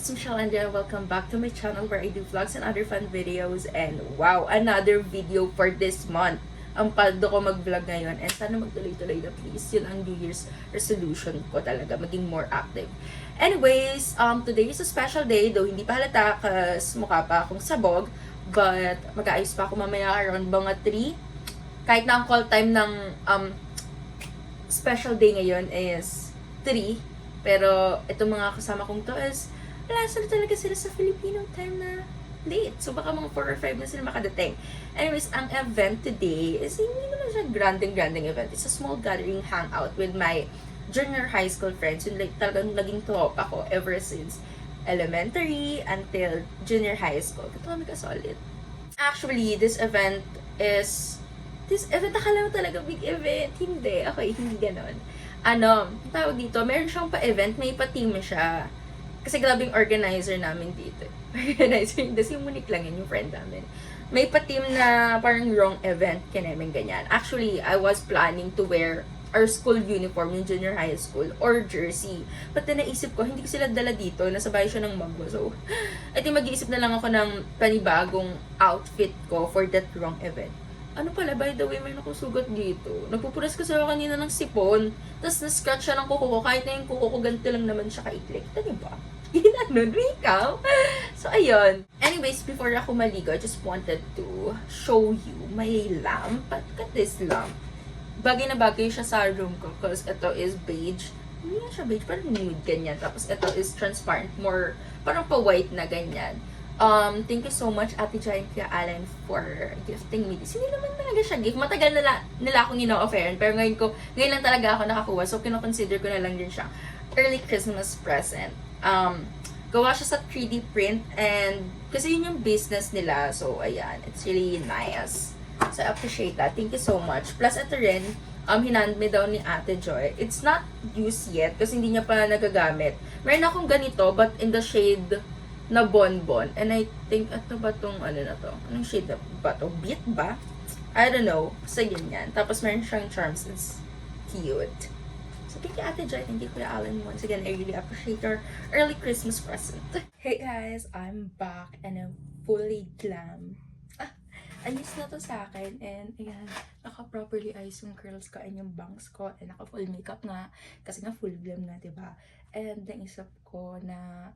it's Michelle and welcome back to my channel where I do vlogs and other fun videos. And wow, another video for this month. Ang paldo ko mag-vlog ngayon and sana magtuloy-tuloy na please. Yun ang New Year's resolution ko talaga, maging more active. Anyways, today is a special day, though hindi pa halata kasi mukha pa akong sabog. But mag-aayos pa ako mamaya around mga 3. Kahit na ang call time ng special day ngayon is 3. Pero itong mga kasama kong to is wala sila talaga sila sa Filipino time na late. So baka mga 4 or 5 na sila makadating. Anyways, ang event today is hindi naman siya granding event. It's a small gathering hangout with my junior high school friends. Yung like, talagang naging top ako ever since elementary until junior high school. Ito kami kasolid. Actually, this event, akala mo talaga big event. Hindi. Okay, hindi ganon. Tawag dito, meron siyang pa-event, may pa-team siya. Kasi grabing organizer namin dito. Organizer, hindi si Monique lang yun, yung friend namin. May pa-team na parang wrong event, kinaming ganyan. Actually, I was planning to wear our school uniform, yung junior high school, or jersey. But then naisip ko, hindi ko sila dala dito, nasabay siya ng magwa. So, ito mag-iisip na lang ako ng panibagong outfit ko for that wrong event. Ano pala, by the way, may nakusugat dito. Nagpupunas ko sa kanina ng sipon. Tapos na-scratch siya ng kuko ko. Kahit na yung kuko ko, ganito lang naman siya kaiklik. Ito, diba? Ginanon, ikaw. So, ayun. Anyways, before ako maligo, I just wanted to show you my lamp. Look at this lamp. Bagay na bagay siya sa room ko. Because ito is beige. Hindi na siya beige, parang nude, ganyan. Tapos ito is transparent, more, parang pa-white na ganyan. Thank you so much, Ate Joy and Kuya Alan, for gifting me this. Hindi naman talaga siya gift. Matagal nila akong ino-offeran, pero ngayon lang talaga ako nakakuha. So, kino-consider ko na lang din siya early Christmas present. Gawa siya sa 3D print, and kasi yun yung business nila. So, ayan. It's really nice. So, I appreciate that. Thank you so much. Plus, ito rin, hinand me daw ni Ate Joy. It's not used yet, kasi hindi niya pa nagagamit. Meron akong ganito, but in the shade na bonbon. And I think, ito ba tong ano na to? Anong shade na ba to? Beat ba? I don't know. Basta ganyan. Tapos meron siyang charms. It's cute. So, thank you, Ate Joy. Thank you, Kuya Alan. Once again, I really appreciate your early Christmas present. Hey guys, I'm back and I'm fully glam. Ayos na to sa akin. And ayan, naka-properly ayos yung curls ko and yung bangs ko. And naka-full makeup nga. Kasi nga full glam na, diba? And naisip ko na,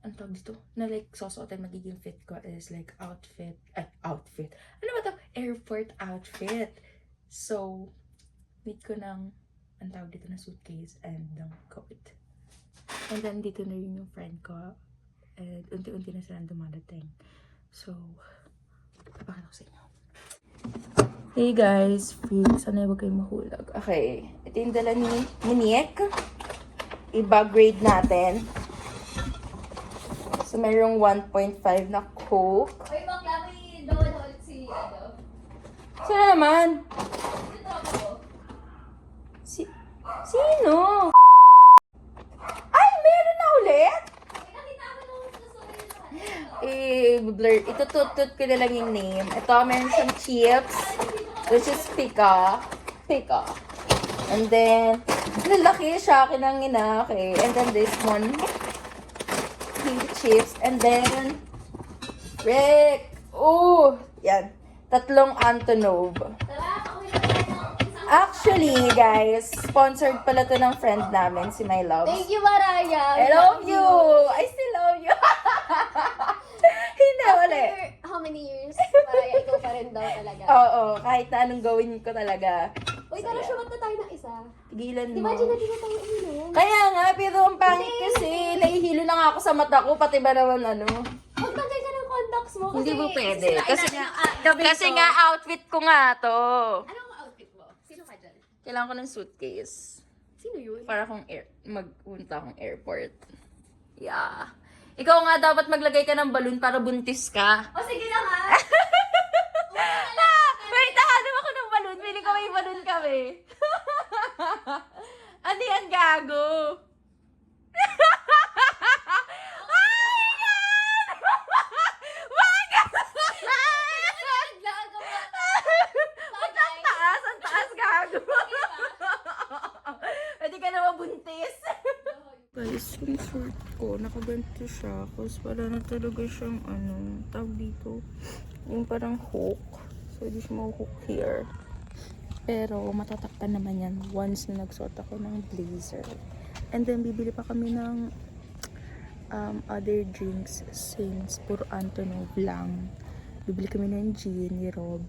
ang tawag dito, na like, susuotin magiging fit ko is like outfit. Ano ba to? Airport outfit. So, need ko ng, ang tawag dito na suitcase and ng coat. And then, dito na rin yung friend ko. And unti-unti na silang dumadating. So, papakita ko sa inyo. Hey guys, sana huwag kayong mahulog. Okay, ito yung dala ni Monique. Iba-grade natin. So, mayroong 1.5 na Coke. Uy, bakla, may dawal ulit si, ano? Sino naman? Sino? Ay, meron na ulit? Nakita ko nung susunod Blur. Itututut ko na lang yung name. Ito, meron siyang chips. Which is Pika. And then, lalaki siya, kinangina. Okay. And then this one. Pink chips. And then, Rick. Oh, yan. 3 Antonov. Actually, guys, sponsored pala to ng friend namin, si My Loves. Thank you, Maraya. I love you. I still love you. Hindi, wala. After how many years, Maraya, ikaw pa rin daw talaga. Oo, kahit na anong gawin ko talaga. Uy, tara, sumat na tayo ng isa. Tigilan mo. Imagine na di na tayo uminom. Kaya nga, pero ang pangit kasi, nahihilo na nga ako sa mata ko, pati ba naman ano. Magtanggal ka ng contacts mo. Hindi mo pwede. Kasi Kasi nga, outfit ko nga to. Anong outfit mo? Sino ka dyan? Kailangan ko ng suitcase. Sino yun? Para kung magpunta akong airport. Yeah. Ikaw nga dapat maglagay ka ng balloon para buntis ka. O, sige na nga. Wait, hanap ako ng balloon. Pili ko may balloon kami. Ano yan, gago? Ang taas, gago. Pwede ka na mabuntis. guys, yung shirt ko, nakaganto siya. Kasi wala na talaga siyang, tawag dito, yung parang hook. So, di siya ma-hook here. Pero, matatakpan naman yan once na nagsuot ako ng blazer. And then, bibili pa kami ng other drinks since puro Antonov lang. Bibili kami ng gin ni Rob.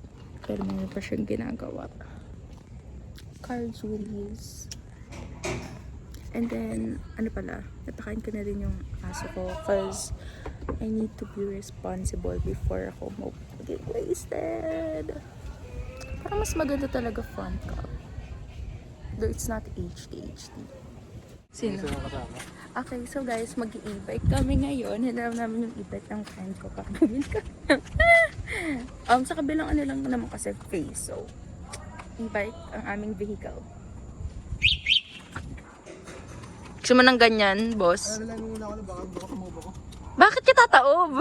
Pero meron pa siyang ginagawa. Car Julius. And then, napakain ko na rin yung aso ko cause I need to be responsible before ako mag-get wasted. Parang mas maganda talaga front cup. Though it's not HD. Sino? Okay, so guys, mag-i-e-bike kami ngayon. Hinarap namin yung e-bike ng friend ko. Kakabili ko. Sa kabilang lang naman kasi face. So, e-bike ang aming vehicle. Gusto mo ng ganyan, boss? Nalagay mo muna ako na baka sumubok ko. Bakit ka tataob?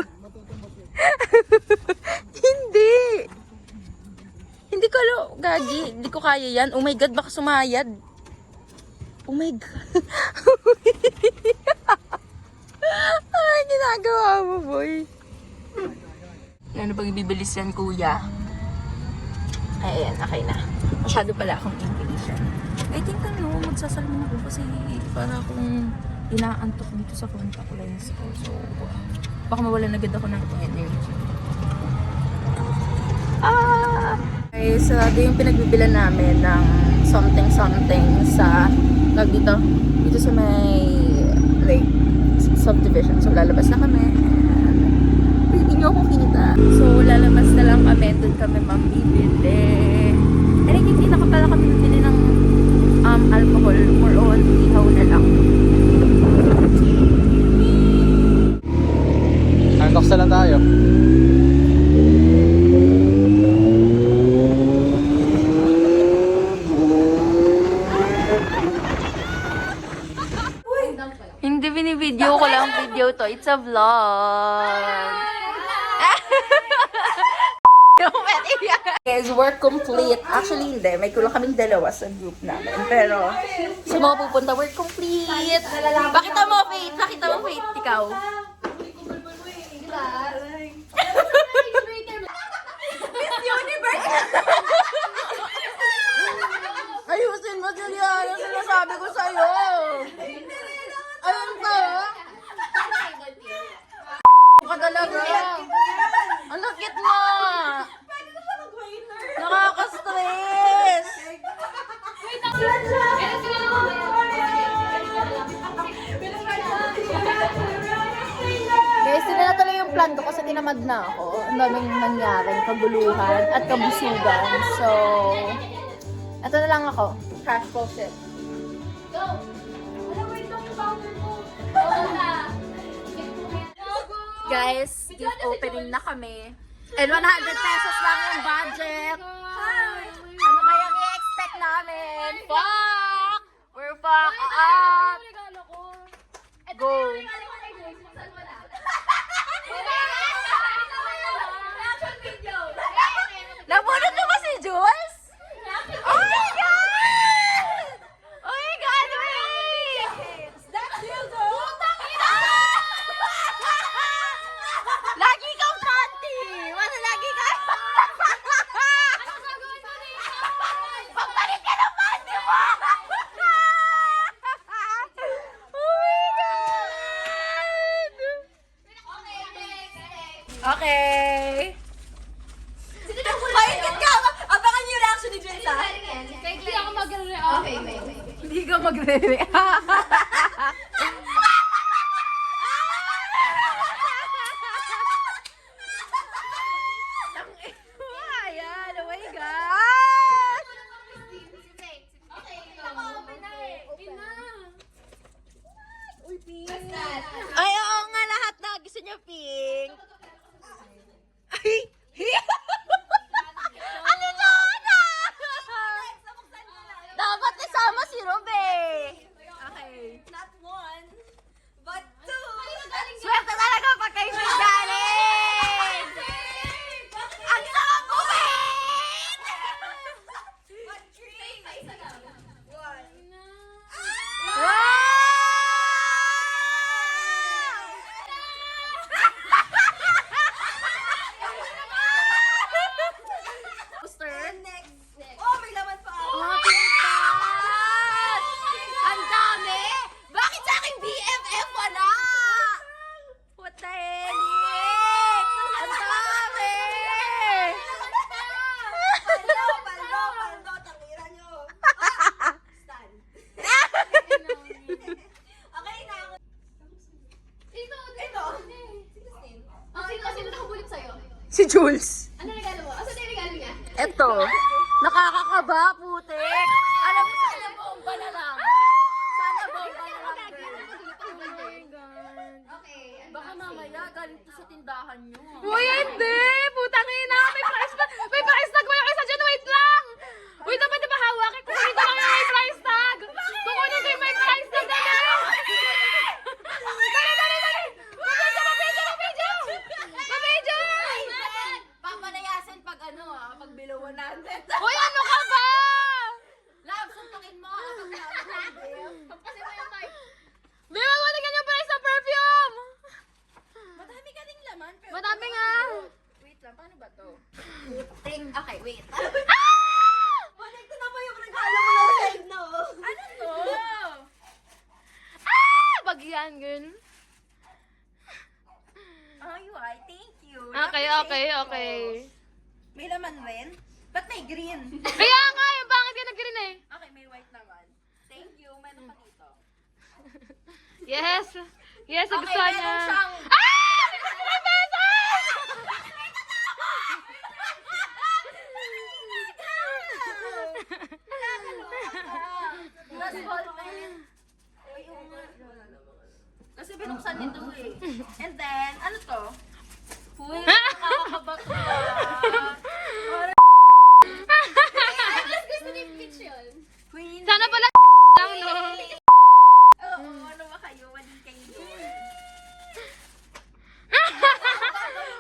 Hindi! Hindi ko gagi. Hindi ko kaya yan. Oh my God, baka sumayad. Oh my God. Ay, ginagawa mo, boy. Ano bang ibibilis yan, kuya? Ayan, okay na. Masyado pala akong impatient. I think magsasalamin ako kasi para akong inaantok dito sa contact lens ko. So, baka mawalan agad ako ng energy. Guys, so, ito yung pinagbibilan namin ng something sa dito sa may like subdivision. So, lalabas na kami. Hindi nyo ako kita. So, lalabas na lang kami. Doon kami mambibili. And I think hindi na pala kami bibili ng alcohol. More on, ihaw na lang. Unbox na lang tayo. Hindi binibideo ko lang video to. It's a vlog. Guys, work complete. Actually, hindi. May kulang kaming dalawa sa group namin. Pero, sa mga pupunta, work complete. Pakita mo, Faith. Pakita mo, Faith. Ikaw. Miss Universe! Ayusin mo, Juliana. Sinasabi ko sa'yo. Ayun ka. Ka talaga. Ang lakit mo. Nakaka-stress. Guys, hindi na tuloy yung plan ko kasi tinamad na ako. Ang daming nangyaring kaguluhan at kabusugan. So, eto na lang ako. Crash course it. Guys, gift opening na kami. And 100 pesos lang yung budget. Ano kayang i-expect namin? Fuck! We're fuck up! Go! Nabunod mo ba si Jules? Oh my God! Oh my God, wait! Lagi kang panty! Wala lagi ka! Pagpalit ka ng panty mo! Oh my God! Okay! Paingit ka! Abangan niyo yung reaction ni Jules, ha? Hindi ako mag-react. Okay, wait. Hindi ka magre-react. Ayan, oh my God! Ay, oo nga, lahat na. Gusto niyo pink? Ay! Ano na? Dapat isama si Robe. Okay. si Jules. Ano regalo mo? Asa tayo regalo niya? Eto. Nakakakaba, putik. Alam mo, sana bomba na lang. Sana bomba na lang. Okay. Baka mamaya galing to sa tindahan nyo. Uy, hindi! Putang ina! May price tag! May isa dyan! Wait lang! Wait, dapat ba hawak? Kukunin ko lang yung may price tag! Kukunin ko yung may price tag! Dali! Dali! Mabidyo! Papanayasin pag pag below 100. Uy, ano ka ba? Love, suntukin mo. Kasi mo yung mic. Bima mo tingnan yung price ng perfume! Madami ka ding laman. Pero Madami nga! Wait lang, paano ba to? Okay, wait. Connect ko na po yung regalo mo ng side na oh. Ano to? Pag yan, girl. Ay, thank you. Okay. May laman rin? Ba't may green? Kaya nga, yung pangit ka na green eh. Okay, may white naman. Thank you. Meron pa dito. Yes! Yes, Okay, gusto niya. meron siyang... May pesos! Tapos ball pen. Uy, oo nga. Kasi binuksan nito eh. And then, ano to? Uy, nakakaba to ah. Mas gusto ni Peach yun. Queen. Sana pala lang, no? Oo, ano ba kayo? Walin kayo doon.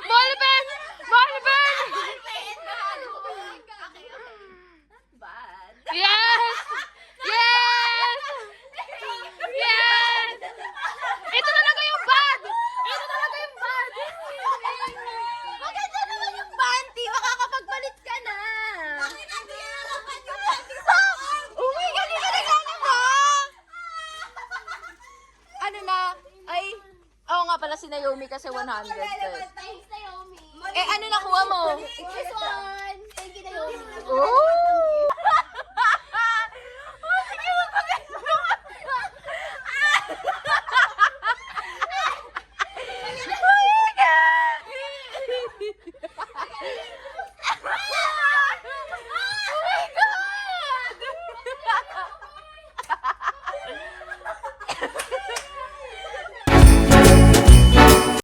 Ballpen! Ballpen! Okay. Not bad. Yes! Yes! Yes! Ito talaga yung bad! Ito talaga yung bad! Maganda naman yung panty. Makakapagpalit ka na. Uy, galing mo. Ano na? Ay, oo nga pala si Naomi kasi 100. Thanks, Naomi. Eh, ano nakuha mo? This one. Thank you, Naomi. Oh!